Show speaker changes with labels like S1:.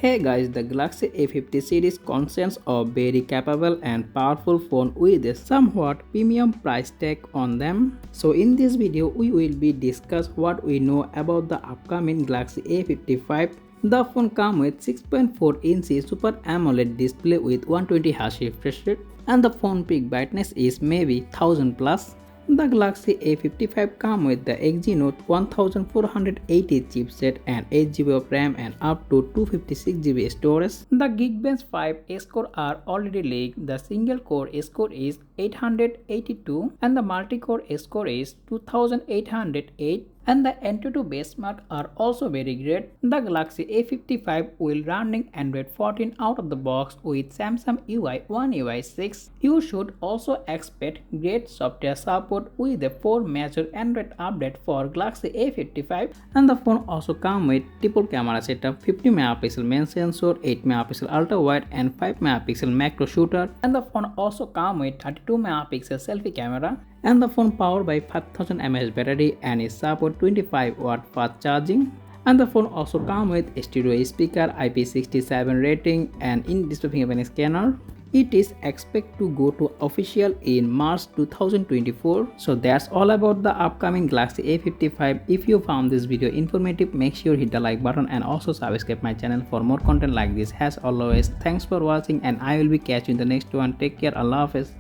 S1: Hey guys, the Galaxy A50 series consists of very capable and powerful phone with a somewhat premium price tag on them. So in this video, we will be discuss what we know about the upcoming Galaxy A55. The phone comes with 6.4-inch Super AMOLED display with 120Hz refresh rate, and the phone peak brightness is maybe 1000 plus. The Galaxy A55 comes with the Exynos 1480 chipset and 8GB of RAM and up to 256GB storage. The Geekbench 5 score are already leaked. The single core score is 882 and the multi-core score is 2808. And the Antutu benchmark are also very great. The Galaxy A55 will running Android 14 out of the box with Samsung UI 1 UI 6. You should also expect great software support with the 4 major Android update for Galaxy A55. And the phone also comes with triple camera setup, 50 megapixel main sensor, 8 megapixel ultra wide and 5 megapixel macro shooter. And the phone also comes with 32 megapixel selfie camera. And the phone powered by 5000 mAh battery and is support 25W fast charging. And the phone also comes with stereo speaker, IP67 rating and in-display fingerprint scanner. It is expected to go to official in March 2024. So that's all about the upcoming Galaxy A55. If you found this video informative, make sure hit the like button and also subscribe my channel for more content like this. As always, thanks for watching and I will be catching you in the next one. Take care. Allah Hafiz.